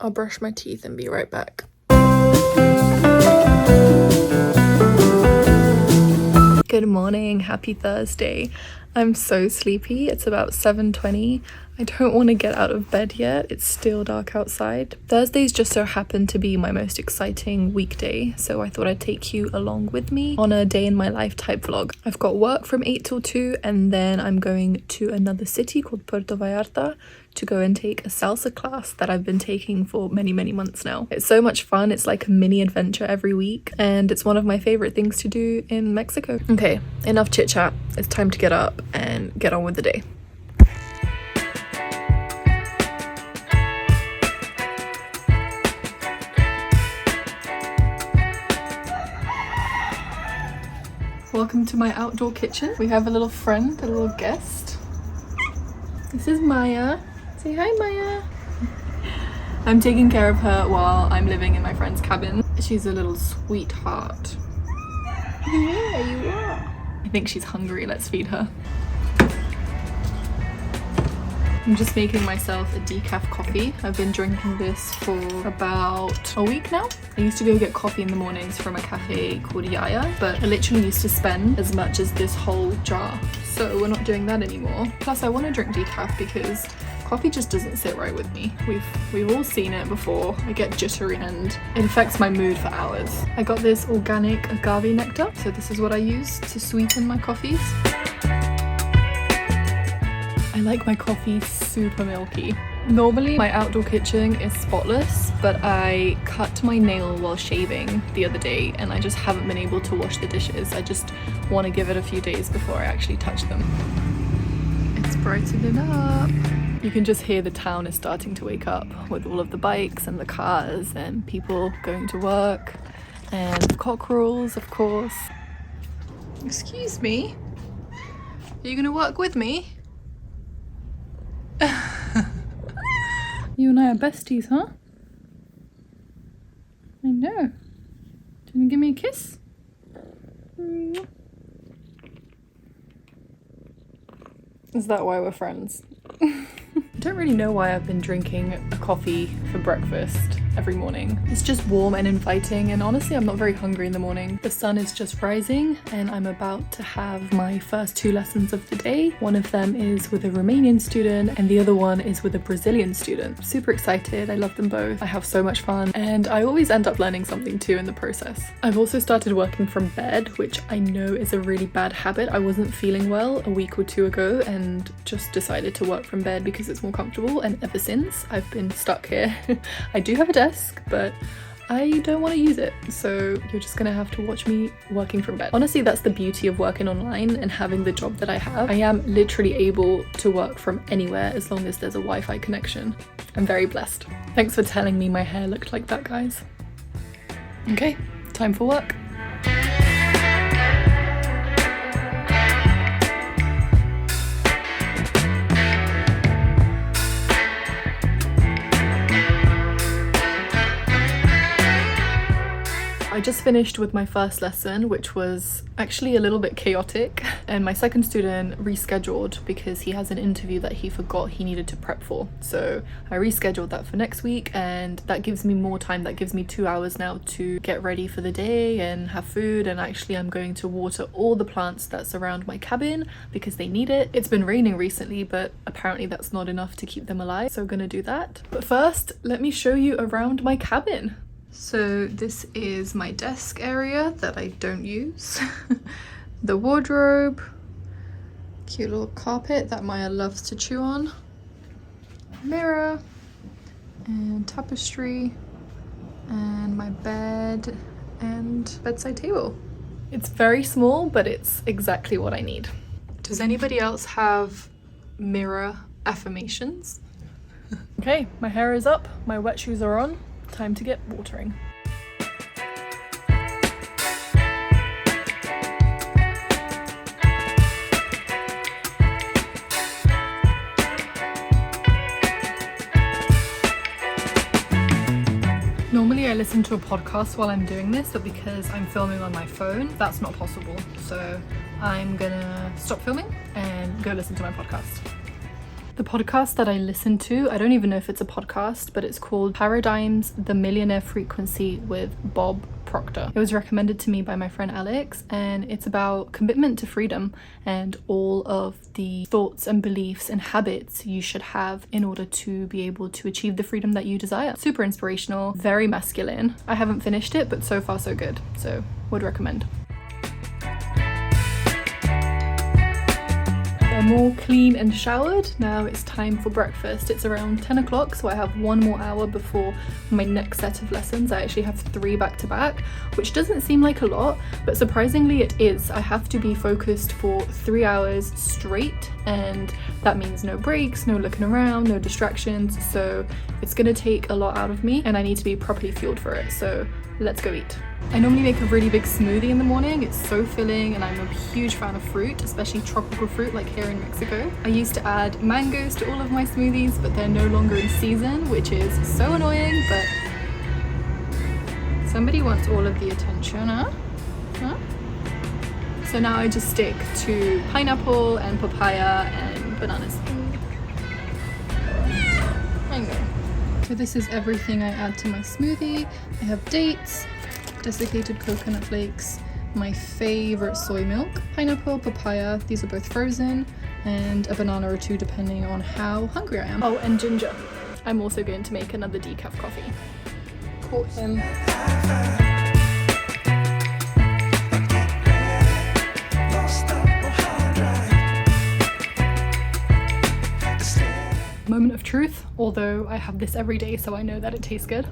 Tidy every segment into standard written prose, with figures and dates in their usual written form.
I'll brush my teeth and be right back. Good morning, happy Thursday. I'm so sleepy. It's about 7:20. I don't want to get out of bed yet. It's still dark outside. Thursdays just so happen to be my most exciting weekday, so I thought I'd take you along with me on a day in my life type vlog. I've got work from 8 till 2 and then I'm going to another city called Puerto Vallarta to go and take a salsa class that I've been taking for many months now. It's so much fun. It's like a mini adventure every week and it's one of my favorite things to do in Mexico. Okay, enough chit chat. It's time to get up and get on with the day. Welcome to my outdoor kitchen. We have a little friend, a little guest. This is Maya. Say hi, Maya. I'm taking care of her while I'm living in my friend's cabin. She's a little sweetheart. Yeah, you are. I think she's hungry. Let's feed her. I'm just making myself a decaf coffee. I've been drinking this for about a week now. I used to go get coffee in the mornings from a cafe called Yaya, but I literally used to spend as much as this whole jar. So we're not doing that anymore. Plus I want to drink decaf because coffee just doesn't sit right with me. We've all seen it before. I get jittery and it affects my mood for hours. I got this organic agave nectar, so this is what I use to sweeten my coffees. I like my coffee super milky. Normally my outdoor kitchen is spotless, but I cut my nail while shaving the other day and I just haven't been able to wash the dishes. I just want to give it a few days before I actually touch them. It's brightening up. You can just hear the town is starting to wake up with all of the bikes and the cars and people going to work and cockerels, of course. Excuse me? Are you gonna work with me? You and I are besties, huh? I know. Do you want to give me a kiss? Is that why we're friends? I don't really know why I've been drinking a coffee for breakfast every morning. It's just warm and inviting, and honestly I'm not very hungry in the morning. The sun is just rising and I'm about to have my first 2 lessons of the day. One of them is with a Romanian student and the other one is with a Brazilian student. Super excited. I love them both. I have so much fun and I always end up learning something too in the process. I've also started working from bed, which I know is a really bad habit. I wasn't feeling well a week or 2 ago and just decided to work from bed because it's more comfortable, and ever since I've been stuck here. I do have a desk, but I don't want to use it, so you're just gonna have to watch me working from bed. Honestly, that's the beauty of working online and having the job that I have. I am literally able to work from anywhere as long as there's a Wi-Fi connection. I'm very blessed. Thanks for telling me my hair looked like that, guys. Okay, time for work. I just finished with my first lesson, which was actually a little bit chaotic, and my second student rescheduled because he has an interview that he forgot he needed to prep for. So I rescheduled that for next week, and that gives me more time. That gives me 2 hours now to get ready for the day and have food, and actually I'm going to water all the plants that surround my cabin because they need it. It's been raining recently, but apparently that's not enough to keep them alive, so I'm gonna do that. But first, let me show you around my cabin. So this is my desk area that I don't use. The wardrobe, cute little carpet that Maya loves to chew on, mirror and tapestry, and my bed and bedside table. It's very small, but it's exactly what I need. Does anybody else have mirror affirmations? Okay, my hair is up, my wet shoes are on. Time to get watering. Normally I listen to a podcast while I'm doing this, but because I'm filming on my phone, that's not possible. So I'm gonna stop filming and go listen to my podcast. The podcast that I listened to, I don't even know if it's a podcast, but it's called Paradigms, the Millionaire Frequency with Bob Proctor. It was recommended to me by my friend Alex, and it's about commitment to freedom and all of the thoughts and beliefs and habits you should have in order to be able to achieve the freedom that you desire. Super inspirational, very masculine. I haven't finished it, but so far so good, so would recommend. I'm all clean and showered. Now it's time for breakfast. It's around 10 o'clock, so I have 1 more hour before my next set of lessons. I actually have 3 back to back, which doesn't seem like a lot, but surprisingly it is. I have to be focused for 3 hours straight, and that means no breaks, no looking around, no distractions, so it's gonna take a lot out of me and I need to be properly fueled for it, so let's go eat. I normally make a really big smoothie in the morning. It's so filling, and I'm a huge fan of fruit, especially tropical fruit like here in Mexico. I used to add mangoes to all of my smoothies, but they're no longer in season, which is so annoying, but somebody wants all of the attention, huh? So now I just stick to pineapple and papaya and bananas. Mango. So this is everything I add to my smoothie. I have dates, desiccated coconut flakes, my favorite soy milk, pineapple, papaya, these are both frozen, and a banana or 2 depending on how hungry I am. Oh, and ginger. I'm also going to make another decaf coffee. Caught him. Moment of truth, although I have this every day, so I know that it tastes good.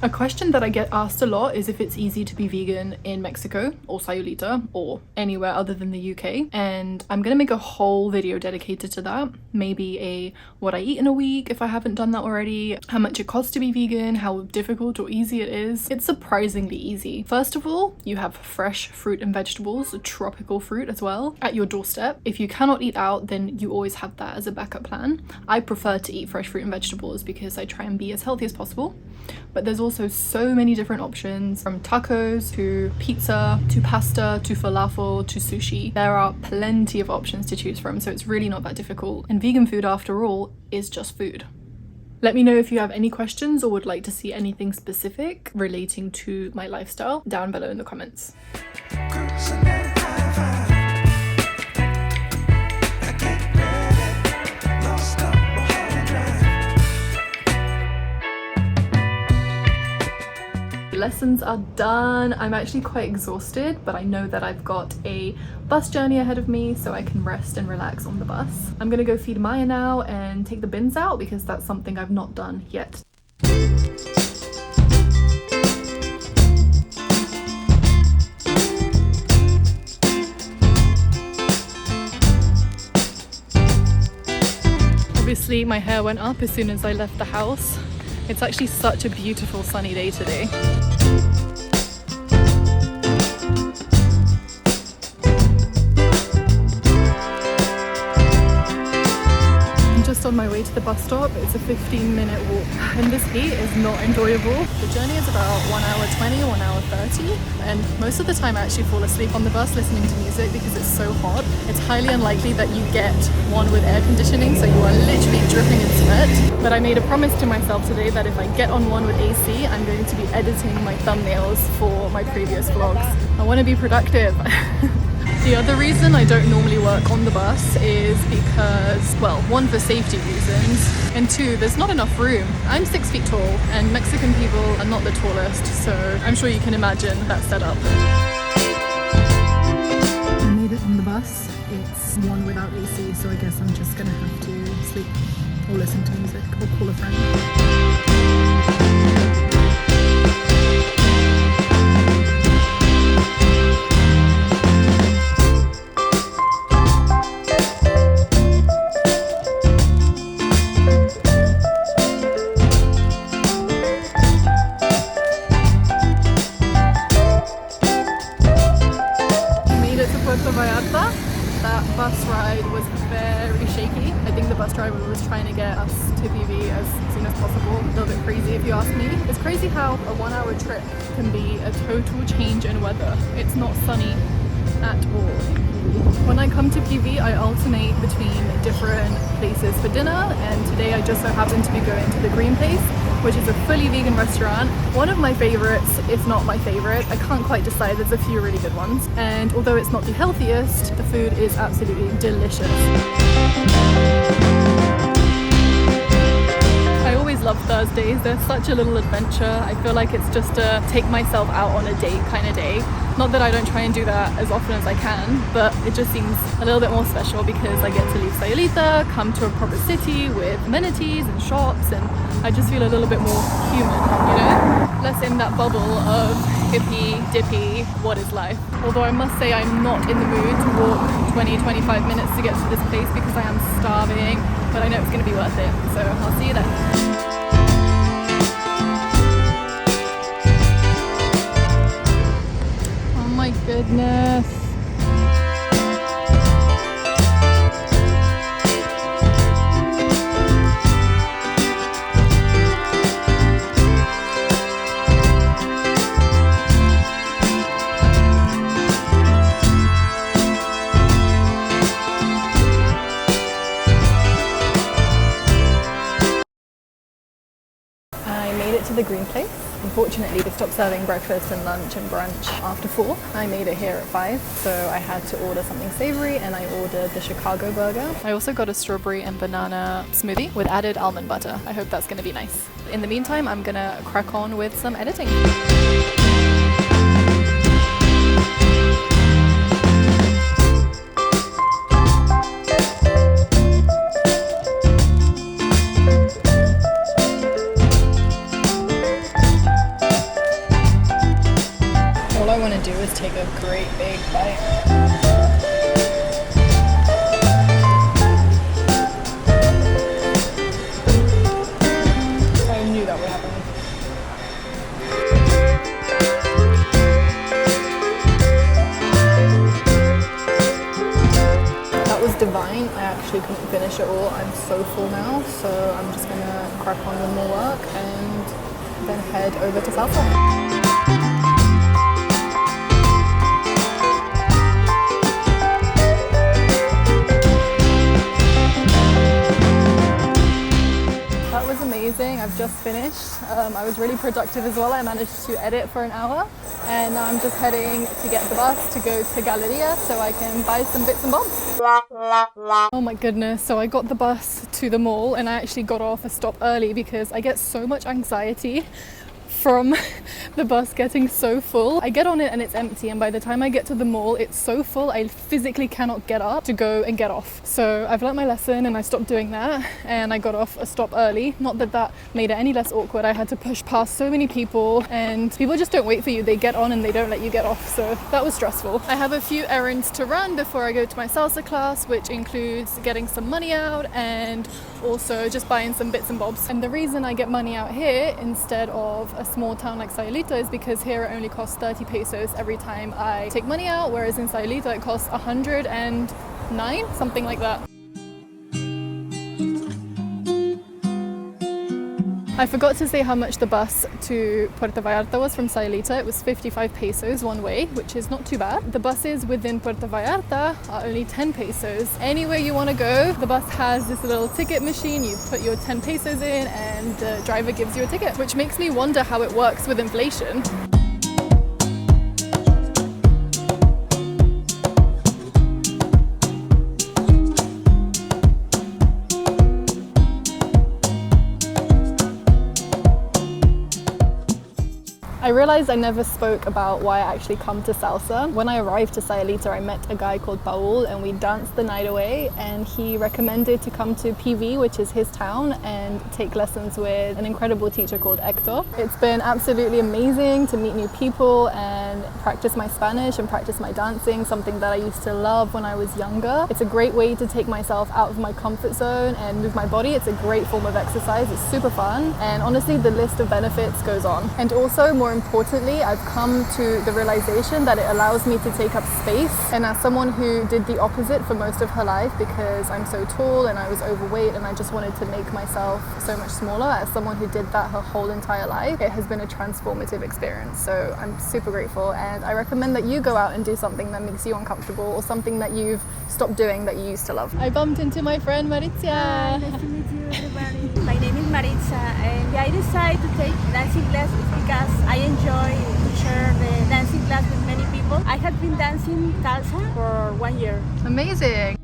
A question that I get asked a lot is if it's easy to be vegan in Mexico or Sayulita or anywhere other than the UK, and I'm gonna make a whole video dedicated to that. Maybe a what I eat in a week if I haven't done that already, how much it costs to be vegan, how difficult or easy it is. It's surprisingly easy. First of all, you have fresh fruit and vegetables, tropical fruit as well, at your doorstep. If you cannot eat out, then you always have that as a backup plan. I prefer to eat fresh fruit and vegetables because I try and be as healthy as possible. But there's also so many different options, from tacos to pizza to pasta to falafel to sushi. There are plenty of options to choose from, so it's really not that difficult. And vegan food, after all, is just food. Let me know if you have any questions or would like to see anything specific relating to my lifestyle down below in the comments. Lessons are done. I'm actually quite exhausted, but I know that I've got a bus journey ahead of me, so I can rest and relax on the bus. I'm gonna go feed Maya now and take the bins out because that's something I've not done yet. Obviously, my hair went up as soon as I left the house. It's actually such a beautiful sunny day today. I'm just on my way to the bus stop. It's a 15-minute walk, and this heat is not enjoyable. The journey is about 1 hour 20, 1 hour 30, and most of the time I actually fall asleep on the bus listening to music because it's so hot. It's highly unlikely that you get one with air conditioning, so you are literally dripping in sweat. But I made a promise to myself today that if I get on one with AC, I'm going to be editing my thumbnails for my previous vlogs. I want to be productive. The other reason I don't normally work on the bus is because, well, 1, for safety reasons, and 2, there's not enough room. I'm 6 feet tall, and Mexican people are not the tallest, so I'm sure you can imagine that setup. I made it on the bus. It's one without AC, so I guess I'm just gonna have to sleep or listen to music or call a friend. Puerto Vallarta. That bus ride was very shaky. I think the bus driver was trying to get us to PV as soon as possible. A little bit crazy if you ask me. It's crazy how a 1 hour trip can be a total change in weather. It's not sunny at all. When I come to PV, I alternate between different places for dinner, and today I just so happen to be going to the Green Place, which is a fully vegan restaurant. One of my favorites, if not my favorite. I can't quite decide, there's a few really good ones. And although it's not the healthiest, the food is absolutely delicious. I always love Thursdays. They're such a little adventure. I feel like it's just to take myself out on a date kind of day. Not that I don't try and do that as often as I can, but it just seems a little bit more special because I get to leave Sayulita, come to a proper city with amenities and shops, and I just feel a little bit more human, you know? Less in that bubble of hippie, dippy, what is life. Although I must say I'm not in the mood to walk 20-25 minutes to get to this place because I am starving, but I know it's going to be worth it, so I'll see you then. My goodness. I made it to the Green Place. Unfortunately, they stopped serving breakfast and lunch and brunch after 4. I made it here at 5, so I had to order something savory and I ordered the Chicago burger. I also got a strawberry and banana smoothie with added almond butter. I hope that's going to be nice. In the meantime, I'm going to crack on with some editing. All I want to do is take a great big bite. I knew that would happen. That was divine. I actually couldn't finish it all. I'm so full now, so I'm just gonna crack on with more work and then head over to Salsa. I've just finished. I was really productive as well. I managed to edit for an hour and now I'm just heading to get the bus to go to Galleria so I can buy some bits and bobs. Oh my goodness, so I got the bus to the mall and I actually got off a stop early because I get so much anxiety from the bus getting so full. I get on it and it's empty, and by the time I get to the mall it's so full I physically cannot get up to go and get off. So I've learnt my lesson and I stopped doing that and I got off a stop early. Not that that made it any less awkward. I had to push past so many people and people just don't wait for you. They get on and they don't let you get off, so that was stressful. I have a few errands to run before I go to my salsa class, which includes getting some money out and also just buying some bits and bobs. And the reason I get money out here instead of a small town like Sayulita is because here it only costs 30 pesos every time I take money out, whereas in Sayulita it costs 109, something like that. I forgot to say how much the bus to Puerto Vallarta was from Sayulita. It was 55 pesos one way, which is not too bad. The buses within Puerto Vallarta are only 10 pesos. Anywhere you want to go, the bus has this little ticket machine. You put your 10 pesos in and the driver gives you a ticket, which makes me wonder how it works with inflation. I realized I never spoke about why I actually come to salsa. When I arrived to Sayulita, I met a guy called Paul and we danced the night away, and he recommended to come to PV, which is his town, and take lessons with an incredible teacher called Hector. It's been absolutely amazing to meet new people and practice my Spanish and practice my dancing, something that I used to love when I was younger. It's a great way to take myself out of my comfort zone and move my body. It's a great form of exercise. It's super fun, and honestly the list of benefits goes on. And also, more importantly, importantly, I've come to the realization that it allows me to take up space. And as someone who did the opposite for most of her life, because I'm so tall and I was overweight and I just wanted to make myself so much smaller, as someone who did that her whole entire life, it has been a transformative experience. So I'm super grateful, and I recommend that you go out and do something that makes you uncomfortable, or something that you've stopped doing that you used to love. I bumped into my friend Maritza. Hi, nice to meet you, everybody. My name is Maritza, and I decided to take dancing classes because I enjoy to share the dancing class with many people. I have been dancing salsa for 1 year. Amazing.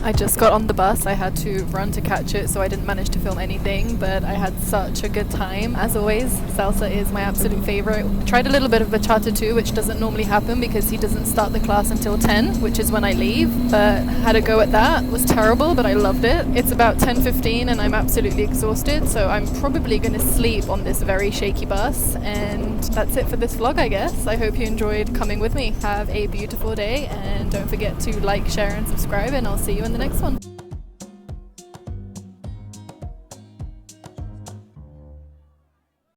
I just got on the bus. I had to run to catch it, so I didn't manage to film anything, but I had such a good time. As always, salsa is my absolute favorite. I tried a little bit of bachata too, which doesn't normally happen because he doesn't start the class until 10, which is when I leave, but had a go at that. It was terrible, but I loved it. It's about 10:15 and I'm absolutely exhausted, so I'm probably going to sleep on this very shaky bus, and that's it for this vlog, I guess. I hope you enjoyed coming with me. Have a beautiful day, and don't forget to like, share and subscribe, and I'll see you in the next one.